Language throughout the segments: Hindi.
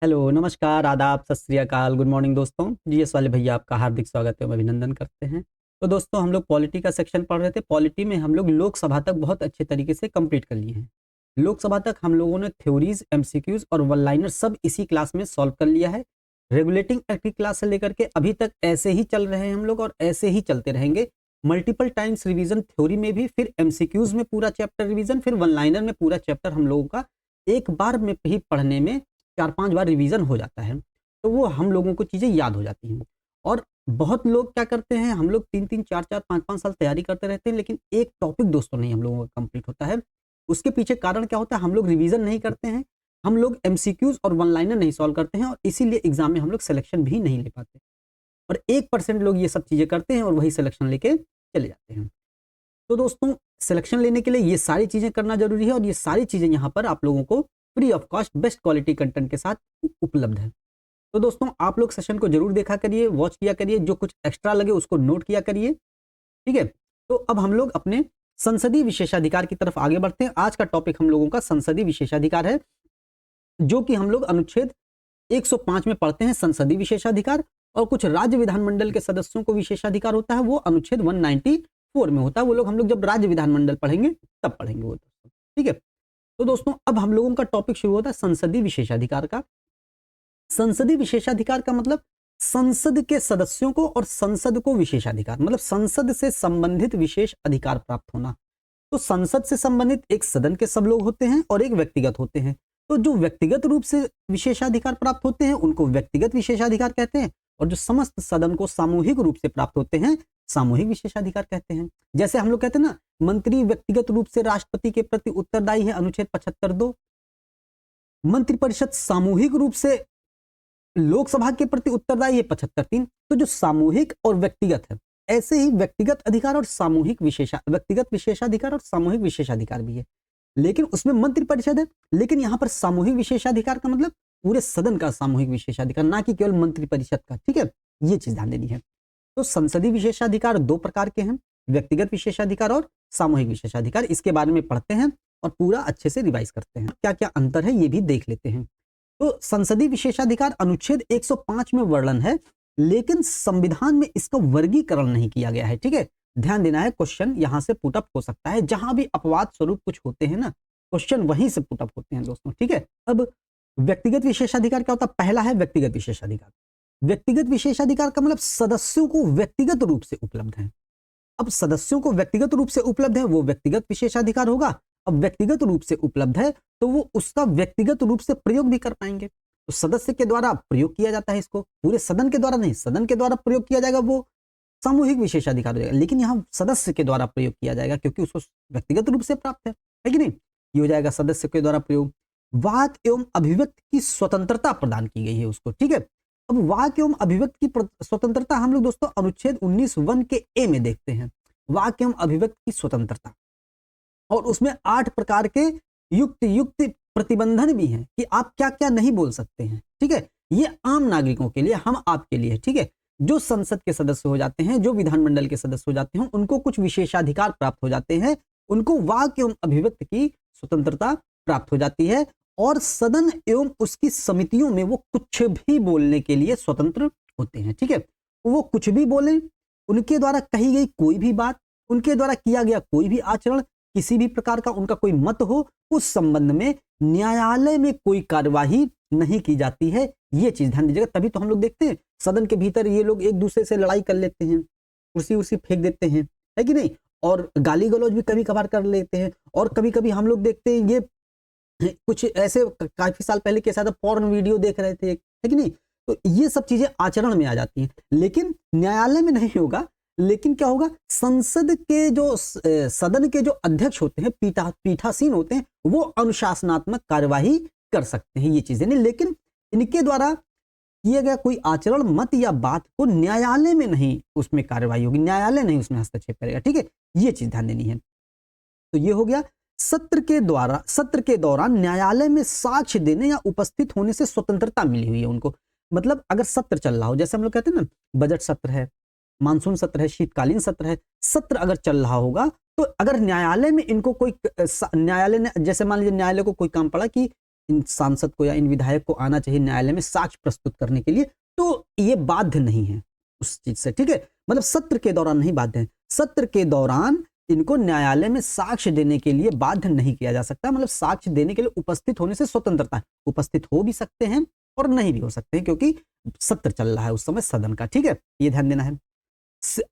हेलो, नमस्कार, आदाब, सत श्री अकाल, गुड मॉर्निंग दोस्तों। जीएस वाले भैया आपका हार्दिक स्वागत है, अभिनंदन करते हैं। तो दोस्तों हम लोग पॉलिटी का सेक्शन पढ़ रहे थे। पॉलिटी में हम लोग लोकसभा तक बहुत अच्छे तरीके से कंप्लीट कर लिए हैं। लोकसभा तक हम लोगों ने थ्योरीज, एमसीक्यूज और वन लाइनर सब इसी क्लास में सॉल्व कर लिया है। रेगुलेटिंग एक्ट की क्लास से लेकर के अभी तक ऐसे ही चल रहे हैं हम लोग और ऐसे ही चलते रहेंगे। मल्टीपल टाइम्स रिवीजन थ्योरी में भी, फिर एमसीक्यूज में पूरा चैप्टर रिवीजन, फिर वन लाइनर में पूरा चैप्टर हम लोगों का एक बार में ही पढ़ने में 4-5 बार रिवीजन हो जाता है। तो वो हम लोगों को चीज़ें याद हो जाती हैं। और बहुत लोग क्या करते हैं, हम लोग 3-3, 4-4, 5-5 साल तैयारी करते रहते हैं, लेकिन एक टॉपिक दोस्तों नहीं हम लोगों का कंप्लीट होता है। उसके पीछे कारण क्या होता है, हम लोग रिवीजन नहीं करते हैं, हम लोग एमसीक्यूज और वन लाइनर नहीं सॉल्व करते हैं और इसीलिए एग्जाम में हम लोग सिलेक्शन भी नहीं ले पाते। और 1% लोग ये सब चीज़ें करते हैं और वही सिलेक्शन लेके चले जाते हैं। तो दोस्तों सिलेक्शन लेने के लिए ये सारी चीज़ें करना जरूरी है और ये सारी चीज़ें यहाँ पर आप लोगों को free of cost best quality content के साथ उपलब्ध है। तो दोस्तों आप लोग सेशन को जरूर देखा करिए, वॉच किया करिए, जो कुछ एक्स्ट्रा लगे उसको नोट किया करिए। ठीक है, तो अब हम लोग अपने संसदीय विशेषाधिकार की तरफ आगे बढ़ते हैं। आज का टॉपिक हम लोगों का संसदीय विशेषाधिकार है, जो कि हम लोग अनुच्छेद 105 में पढ़ते हैं संसदीय विशेषाधिकार। और कुछ राज्य विधानमंडल के सदस्यों को विशेषाधिकार होता है, वो अनुच्छेद 194 में होता है। वो लोग हम लोग जब राज्य विधानमंडल पढ़ेंगे तब पढ़ेंगे वो दोस्तों। ठीक है, तो दोस्तों अब हम लोगों का टॉपिक शुरू होता है संसदीय विशेषाधिकार का। संसदीय विशेषाधिकार का मतलब संसद के सदस्यों को और संसद को विशेषाधिकार, मतलब संसद से संबंधित विशेष अधिकार प्राप्त होना। तो संसद से संबंधित एक सदन के सब लोग होते हैं और एक व्यक्तिगत होते हैं। तो जो व्यक्तिगत रूप से विशेषाधिकार प्राप्त होते हैं उनको व्यक्तिगत विशेषाधिकार कहते हैं, और जो समस्त सदन को सामूहिक रूप से प्राप्त होते हैं सामूहिक विशेषाधिकार कहते हैं। जैसे हम लोग कहते हैं ना, मंत्री व्यक्तिगत रूप से राष्ट्रपति के प्रति उत्तरदायी है, अनुच्छेद 75(2)। मंत्रिपरिषद सामूहिक रूप से लोकसभा के प्रति उत्तरदायी है, 75(3). तो जो सामूहिक और व्यक्तिगत है, ऐसे ही व्यक्तिगत अधिकार और सामूहिक व्यक्तिगत विशेषाधिकार और सामूहिक विशेषाधिकार भी है, लेकिन उसमें मंत्रिपरिषद है। लेकिन यहाँ पर सामूहिक विशेषाधिकार का मतलब पूरे सदन का सामूहिक विशेषाधिकार, ना कि केवल मंत्रिपरिषद का। ठीक है, ये चीज ध्यान देनी है। तो संसदीय विशेषाधिकार दो प्रकार के हैं, व्यक्तिगत विशेषाधिकार और सामूहिक विशेषाधिकार। इसके बारे में पढ़ते हैं और पूरा अच्छे से रिवाइज करते हैं, क्या क्या अंतर है ये भी देख लेते हैं। तो संसदीय विशेषाधिकार अनुच्छेद 105 में वर्णन है, लेकिन संविधान में इसका वर्गीकरण नहीं किया गया है। ठीक है, ध्यान देना है, क्वेश्चन यहां से पुटअप हो सकता है। जहां भी अपवाद स्वरूप कुछ होते हैं ना, क्वेश्चन वहीं से पुटअप होते हैं दोस्तों। ठीक है, अब व्यक्तिगत विशेषाधिकार क्या होता है? पहला है व्यक्तिगत विशेषाधिकार। व्यक्तिगत विशेषाधिकार का मतलब सदस्यों को व्यक्तिगत रूप से उपलब्ध है। अब सदस्यों को व्यक्तिगत रूप से उपलब्ध है, वो व्यक्तिगत विशेषाधिकार होगा। अब व्यक्तिगत रूप से उपलब्ध है तो वो उसका व्यक्तिगत रूप से प्रयोग भी कर पाएंगे। तो सदस्य के द्वारा प्रयोग किया जाता है, इसको पूरे सदन के द्वारा नहीं, सदन के द्वारा प्रयोग किया जाएगा, वो सामूहिक विशेषाधिकार हो जाएगा। लेकिन यहाँ सदस्य के द्वारा प्रयोग किया जाएगा क्योंकि उसको व्यक्तिगत रूप से प्राप्त है कि नहीं, ये हो जाएगा सदस्य के द्वारा प्रयोग। वाक एवं अभिव्यक्ति की स्वतंत्रता प्रदान की गई है उसको। ठीक है, अब वाक एवं अभिव्यक्ति की स्वतंत्रता हम लोग दोस्तों अनुच्छेद 19(1) के ए में देखते हैं, वाक एवं अभिव्यक्ति की स्वतंत्रता। और उसमें 8 प्रकार के युक्त प्रतिबंधन भी हैं कि आप क्या क्या नहीं बोल सकते हैं। ठीक है, ये आम नागरिकों के लिए, हम आपके लिए। ठीक है, जो संसद के सदस्य हो जाते हैं, जो विधानमंडल के सदस्य हो जाते हैं, उनको कुछ विशेषाधिकार प्राप्त हो जाते हैं, उनको वाक एवं अभिव्यक्ति की स्वतंत्रता प्राप्त हो जाती है। और सदन एवं उसकी समितियों में वो कुछ भी बोलने के लिए स्वतंत्र होते हैं। ठीक है, वो कुछ भी बोले, उनके द्वारा कही गई कोई भी बात, उनके द्वारा किया गया कोई भी आचरण, किसी भी प्रकार का उनका कोई मत हो, उस संबंध में न्यायालय में कोई कार्यवाही नहीं की जाती है। ये चीज ध्यान दीजिएगा। तभी तो हम लोग देखते हैं सदन के भीतर ये लोग एक दूसरे से लड़ाई कर लेते हैं, कुर्सी उर्सी फेंक देते हैं, है कि नहीं, और गाली गलौज भी कभी कभार कर लेते हैं। और कभी कभी हम लोग देखते हैं ये कुछ ऐसे, काफी साल पहले कैसा था, पॉर्न वीडियो देख रहे थे, है कि नहीं, तो ये सब चीजें आचरण में आ जाती हैं। लेकिन न्यायालय में नहीं होगा। लेकिन क्या होगा, संसद के जो सदन के जो अध्यक्ष होते हैं, पीठासीन होते हैं, वो अनुशासनात्मक कार्यवाही कर सकते हैं, ये चीजें नहीं। लेकिन इनके द्वारा किया गया कोई आचरण, मत या बात को न्यायालय में नहीं उसमें कार्यवाही होगी, न्यायालय नहीं उसमें हस्तक्षेप करेगा। ठीक है, ये चीज ध्यान देनी है। तो ये हो गया सत्र के दौरान न्यायालय में साक्ष्य देने या उपस्थित होने से स्वतंत्रता मिली हुई है उनको। मतलब अगर सत्र चल रहा हो, जैसे हम लोग कहते हैं ना, बजट सत्र है, मानसून सत्र है, शीतकालीन सत्र है, सत्र अगर चल रहा होगा तो अगर न्यायालय में इनको कोई, न्यायालय ने, जैसे मान लीजिए न्यायालय को कोई काम पड़ा कि इन सांसद को या इन विधायक को आना चाहिए न्यायालय में साक्ष्य प्रस्तुत करने के लिए, तो ये बाध्य नहीं है उस चीज से, ठीक है। मतलब सत्र के दौरान नहीं बाध्य है, सत्र के दौरान इनको न्यायालय में साक्ष्य देने के लिए बाध्य नहीं किया जा सकता। मतलब साक्ष्य देने के लिए उपस्थित होने से स्वतंत्रता है, उपस्थित हो भी सकते हैं और नहीं भी हो सकते हैं, क्योंकि सत्र चल रहा है उस समय सदन का, ठीक है, ये ध्यान देना है।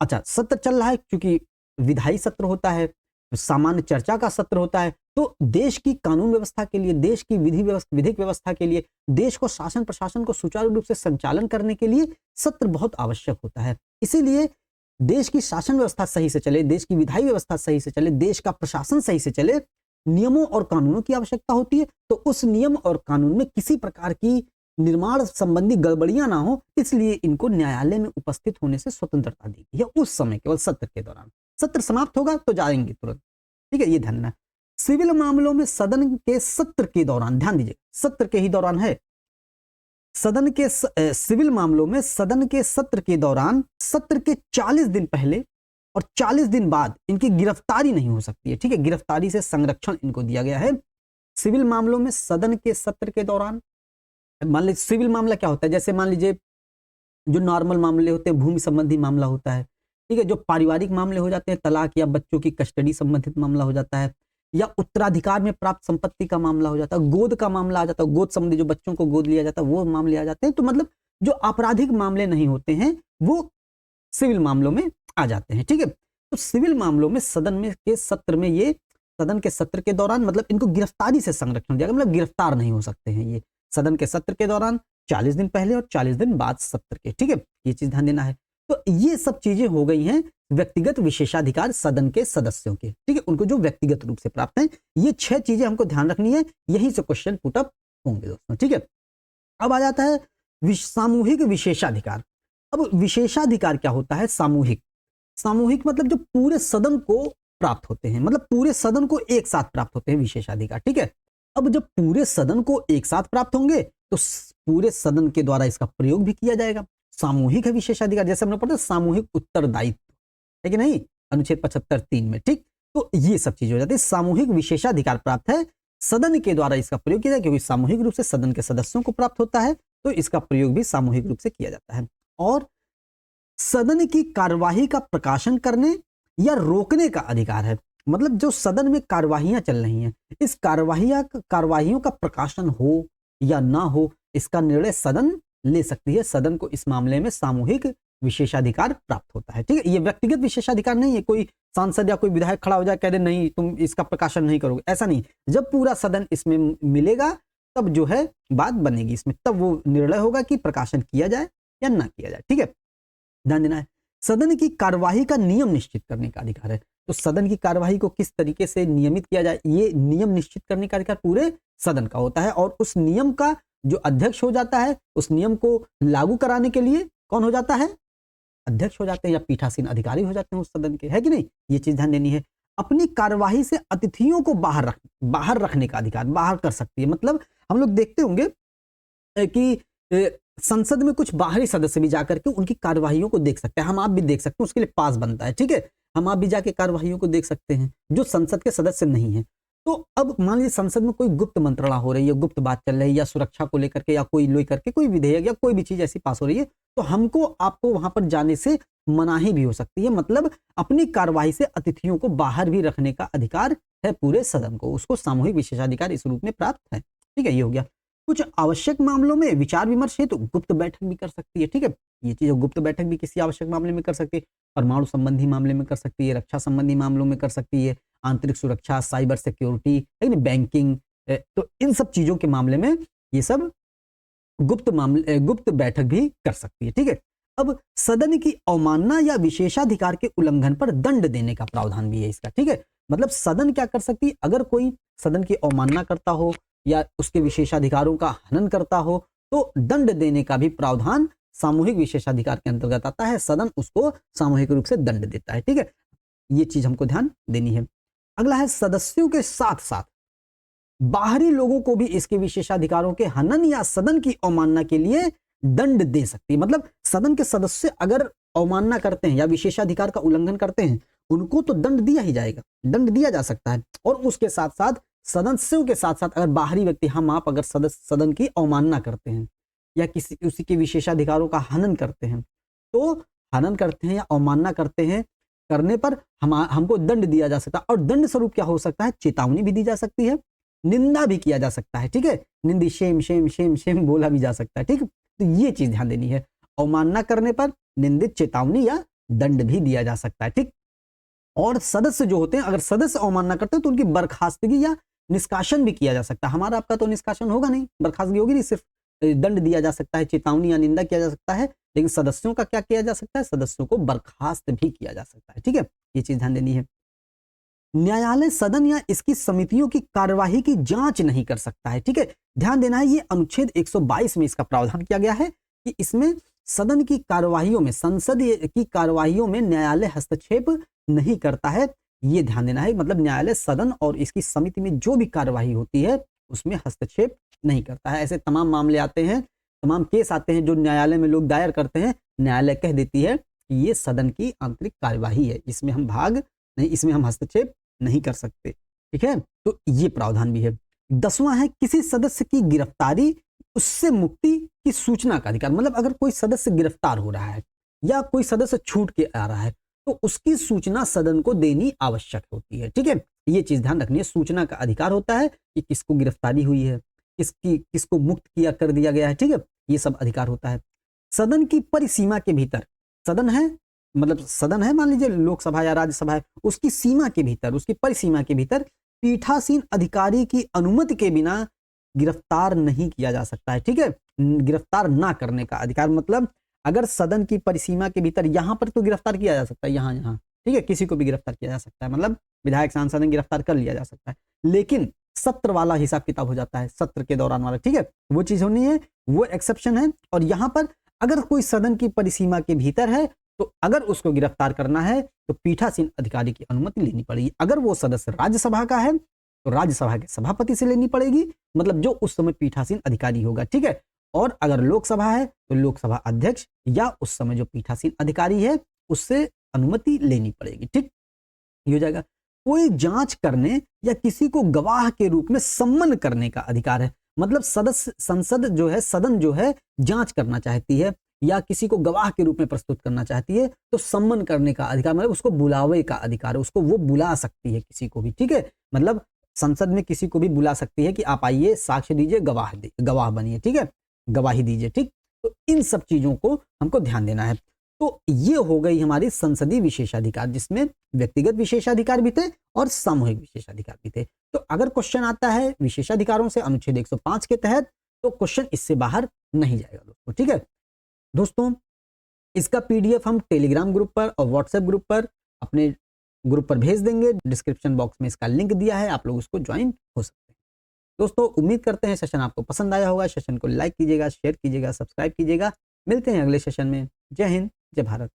अच्छा, सत्र चल रहा है क्योंकि विधायी सत्र होता है, सामान्य चर्चा का सत्र होता है, तो देश की कानून व्यवस्था के लिए, देश की विधिक व्यवस्था के लिए, देश को शासन प्रशासन को सुचारू रूप से संचालन करने के लिए सत्र बहुत आवश्यक होता है। इसीलिए देश की शासन व्यवस्था सही से चले, देश की विधायी व्यवस्था सही से चले, देश का प्रशासन सही से चले, नियमों और कानूनों की आवश्यकता होती है। तो उस नियम और कानून में किसी प्रकार की निर्माण संबंधी गड़बड़ियां ना हो, इसलिए इनको न्यायालय में उपस्थित होने से स्वतंत्रता दी गई है उस समय, केवल सत्र के दौरान। सत्र समाप्त होगा तो जाएंगे तुरंत, ठीक है, ये ध्यान रखना। सिविल मामलों में सदन के सत्र के दौरान, ध्यान दीजिए सत्र के ही दौरान है, सदन के सिविल मामलों में सदन के सत्र के दौरान सत्र के 40 दिन पहले और 40 दिन बाद इनकी गिरफ्तारी नहीं हो सकती है, ठीक है, गिरफ्तारी से संरक्षण इनको दिया गया है। सिविल मामलों में सदन के सत्र के दौरान, मान लीजिए सिविल मामला क्या होता है, जैसे मान लीजिए जो नॉर्मल मामले होते हैं, भूमि संबंधी मामला होता है, ठीक है, जो पारिवारिक मामले हो जाते हैं, तलाक या बच्चों की कस्टडी संबंधित मामला हो जाता है, या उत्तराधिकार में प्राप्त संपत्ति का मामला हो जाता है, गोद का मामला आ जाता है, गोद संबंधी जो बच्चों को गोद लिया जाता है वो मामले आ जाते हैं। तो मतलब जो आपराधिक मामले नहीं होते हैं वो सिविल मामलों में आ जाते हैं, ठीक है। तो सिविल मामलों में सदन में के सत्र में, ये सदन के सत्र के दौरान मतलब इनको गिरफ्तारी से संरक्षण दिया गया, मतलब गिरफ्तार नहीं हो सकते हैं ये सदन के सत्र के दौरान, 40 दिन पहले और 40 दिन बाद सत्र के, ठीक है, ये चीज ध्यान देना है। तो ये सब चीजें हो गई हैं व्यक्तिगत विशेषाधिकार सदन के सदस्यों के, ठीक है, उनको जो व्यक्तिगत रूप से प्राप्त हैं। ये 6 चीजें हमको ध्यान रखनी है, यहीं से क्वेश्चन पुट अप होंगे दोस्तों, ठीक है। अब आ जाता है सामूहिक विशेषाधिकार। अब विशेषाधिकार क्या होता है? सामूहिक, सामूहिक मतलब जो पूरे सदन को प्राप्त होते हैं, मतलब पूरे सदन को एक साथ प्राप्त होते हैं विशेषाधिकार, ठीक है। अब जब पूरे सदन को एक साथ प्राप्त होंगे तो पूरे सदन के द्वारा इसका प्रयोग भी किया जाएगा। सामूहिक है विशेषाधिकार, जैसे हमने पढ़ा सामूहिक उत्तरदायित्व है कि नहीं, अनुच्छेद 75(3) में, ठीक। तो ये सब चीज हो जाती है। सामूहिक विशेषाधिकार प्राप्त है, सदन के द्वारा इसका प्रयोग किया जाए, क्योंकि सामूहिक रूप से सदन के सदस्यों को प्राप्त होता है, तो इसका प्रयोग भी सामूहिक रूप से किया जाता है। और सदन की कार्यवाही का प्रकाशन करने या रोकने का अधिकार है, मतलब जो सदन में कार्यवाहियां चल रही हैं, इस कार्यवाहियों का प्रकाशन हो या ना हो, इसका निर्णय सदन ले सकती है। सदन को इस मामले में सामूहिक विशेषाधिकार प्राप्त होता है, ठीक है। ये व्यक्तिगत विशेषाधिकार नहीं है, कोई सांसद या कोई विधायक खड़ा हो जाए कह दे नहीं तुम इसका प्रकाशन नहीं करोगे, ऐसा नहीं। जब पूरा सदन इसमें मिलेगा तब जो है बात बनेगी इसमें, तब वो निर्णय होगा कि प्रकाशन किया जाए या ना किया जाए, ठीक है, ध्यान देना है। सदन की कार्यवाही का नियम निश्चित करने का अधिकार है, तो सदन की कार्यवाही को किस तरीके से नियमित किया जाए, ये नियम निश्चित करने का अधिकार पूरे सदन का होता है। और उस नियम का जो अध्यक्ष हो जाता है, उस नियम को लागू कराने के लिए कौन हो जाता है? अध्यक्ष हो जाते हैं या पीठासीन अधिकारी हो जाते हैं उस सदन के, है कि नहीं, ये चीज ध्यान देनी है। अपनी कार्यवाही से अतिथियों को बाहर रखने का अधिकार, बाहर कर सकती है। मतलब हम लोग देखते होंगे कि संसद में कुछ बाहरी सदस्य भी जाकर के उनकी कार्यवाहियों को देख सकते हैं, हम आप भी देख सकते हैं, उसके लिए पास बनता है, ठीक है, हम आप भी जाके कार्यवाहियों को देख सकते हैं जो संसद के सदस्य नहीं है। तो अब मान लीजिए संसद में कोई गुप्त मंत्रणा हो रही है, गुप्त बात चल रही है, या सुरक्षा को लेकर के या कोई लेकर के कोई विधेयक या कोई भी चीज ऐसी पास हो रही है, तो हमको आपको वहां पर जाने से मनाही भी हो सकती है। मतलब अपनी कार्यवाही से अतिथियों को बाहर भी रखने का अधिकार है पूरे सदन को, उसको सामूहिक विशेषाधिकार इस रूप में प्राप्त है, ठीक है, ये हो गया। कुछ आवश्यक मामलों में विचार विमर्श है तो गुप्त बैठक भी कर सकती है, ठीक है, ये चीज गुप्त बैठक भी किसी आवश्यक मामले में कर सकती है, परमाणु संबंधी मामले में कर सकती है, रक्षा संबंधी मामलों में कर सकती है, आंतरिक सुरक्षा, साइबर सिक्योरिटी, लेकिन बैंकिंग, तो इन सब चीजों के मामले में ये सब गुप्त बैठक भी कर सकती है, ठीक है। अब सदन की अवमानना या विशेषाधिकार के उल्लंघन पर दंड देने का प्रावधान भी है इसका, ठीक है। मतलब सदन क्या कर सकती है, अगर कोई सदन की अवमानना करता हो या उसके विशेषाधिकारों का हनन करता हो तो दंड देने का भी प्रावधान सामूहिक विशेषाधिकार के अंतर्गत आता है। सदन उसको सामूहिक रूप से दंड देता है, ठीक है, ये चीज हमको ध्यान देनी है। अगला है सदस्यों के साथ साथ बाहरी लोगों को भी इसके विशेषाधिकारों के हनन या सदन की अवमानना के लिए दंड दे सकती है। मतलब सदन के सदस्य अगर अवमानना करते हैं या विशेषाधिकार का उल्लंघन करते हैं, उनको तो दंड दिया ही जाएगा, दंड दिया जा सकता है। और उसके साथ साथ सदस्यों के साथ साथ अगर बाहरी व्यक्ति, हम आप अगर सदन की अवमानना करते हैं या किसी उसी के विशेषाधिकारों का हनन करते हैं, तो हनन करते हैं या अवमानना करते हैं, करने पर हमको दंड दिया जा सकता है। और दंड स्वरूप क्या हो सकता है? चेतावनी भी दी जा सकती है, निंदा भी किया जा सकता है। ठीक है, निंदी शेम शेम शेम शेम बोला भी जा सकता है। ठीक, तो ये चीज ध्यान देनी है। अवमानना करने पर निंदित, चेतावनी या दंड भी दिया जा सकता है। ठीक, और सदस्य जो होते हैं, अगर सदस्य अवमानना करते हैं तो उनकी बर्खास्तगी या निष्कासन भी किया जा सकता है। हमारा आपका तो निष्कासन होगा नहीं, बर्खास्तगी होगी नहीं, सिर्फ दंड दिया जा सकता है, चेतावनी या निंदा किया जा सकता है। लेकिन सदस्यों का क्या किया जा सकता है? सदस्यों को बर्खास्त भी किया जा सकता है। ठीक है, ये चीज ध्यान देनी है। न्यायालय सदन या इसकी समितियों की कार्यवाही की जांच नहीं कर सकता है। ठीक है, ध्यान देना है, ये अनुच्छेद 122 में इसका प्रावधान किया गया है कि इसमें सदन की कार्यवाहियों में, संसद की कार्यवाहियों में न्यायालय हस्तक्षेप नहीं करता है। ये ध्यान देना है, मतलब न्यायालय सदन और इसकी समिति में जो भी कार्यवाही होती है उसमें हस्तक्षेप नहीं करता है। ऐसे तमाम मामले आते हैं, तमाम केस आते हैं जो न्यायालय में लोग दायर करते हैं, न्यायालय कह देती है कि ये सदन की आंतरिक कार्यवाही है, इसमें हम भाग नहीं, इसमें हम हस्तक्षेप नहीं कर सकते। ठीक है, तो ये प्रावधान भी है। 10वां है किसी सदस्य की गिरफ्तारी, उससे मुक्ति की सूचना का अधिकार। मतलब अगर कोई सदस्य गिरफ्तार हो रहा है या कोई सदस्य छूट के आ रहा है तो उसकी सूचना सदन को देनी आवश्यक होती है। ठीक है, ये चीज ध्यान रखनी है। सूचना का अधिकार होता है कि किसको गिरफ्तारी हुई है, किसको मुक्त किया कर दिया गया है। ठीक है, ये सब अधिकार होता है। सदन की परिसीमा के भीतर, सदन है मतलब सदन है, मान लीजिए लोकसभा या राज्यसभा है, उसकी सीमा के भीतर, उसकी परिसीमा के भीतर पीठासीन अधिकारी की अनुमति के बिना गिरफ्तार नहीं किया जा सकता है। ठीक है, गिरफ्तार ना करने का अधिकार, मतलब अगर सदन की परिसीमा के भीतर, यहां पर तो गिरफ्तार किया जा सकता है, यहाँ, ठीक है, किसी को भी गिरफ्तार किया जा सकता है, मतलब विधायक सांसद ने गिरफ्तार कर लिया जा सकता है। लेकिन सत्र वाला हिसाब किताब हो जाता है, सत्र के दौरान वाला। ठीक है, वो चीज होनी है, वो एक्सेप्शन है। और यहां पर अगर कोई सदन की परिसीमा के भीतर है तो अगर उसको गिरफ्तार करना है तो पीठासीन अधिकारी की अनुमति लेनी पड़ेगी। अगर वो सदस्य राज्यसभा का है तो राज्यसभा के सभापति से लेनी पड़ेगी, मतलब जो उस समय पीठासीन अधिकारी होगा। ठीक है, और अगर लोकसभा है तो लोकसभा अध्यक्ष या उस समय जो पीठासीन अधिकारी है उससे अनुमति लेनी पड़ेगी। ठीक, ये हो जाएगा। कोई जांच करने या किसी को गवाह के रूप में सम्मन करने का अधिकार है। मतलब संसद जो है, सदन जो है, जांच करना चाहती है या किसी को गवाह के रूप में प्रस्तुत करना चाहती है तो सम्मन करने का अधिकार, मतलब उसको बुलावे का अधिकार है, उसको वो बुला सकती है किसी को भी। ठीक है, मतलब संसद में किसी को भी बुला सकती है कि आप आइए, साक्ष्य दीजिए, गवाह बनिए। ठीक है, गवाही दीजिए। ठीक, तो इन सब चीजों को हमको ध्यान देना है। तो ये हो गई हमारी संसदीय विशेषाधिकार, जिसमें व्यक्तिगत विशेषाधिकार भी थे और सामूहिक विशेषाधिकार भी थे। तो अगर क्वेश्चन आता है विशेषाधिकारों से अनुच्छेद 105 के तहत तो क्वेश्चन इससे बाहर नहीं जाएगा दोस्तों। ठीक है दोस्तों, इसका पीडीएफ हम टेलीग्राम ग्रुप पर और व्हाट्सएप ग्रुप पर, अपने ग्रुप पर भेज देंगे। डिस्क्रिप्शन बॉक्स में इसका लिंक दिया है, आप लोग उसको ज्वाइन हो सकते हैं। दोस्तों, उम्मीद करते हैं सेशन आपको पसंद आया होगा। सेशन को लाइक कीजिएगा, शेयर कीजिएगा, सब्सक्राइब कीजिएगा। मिलते हैं अगले सेशन में। जय हिंद, जय भारत।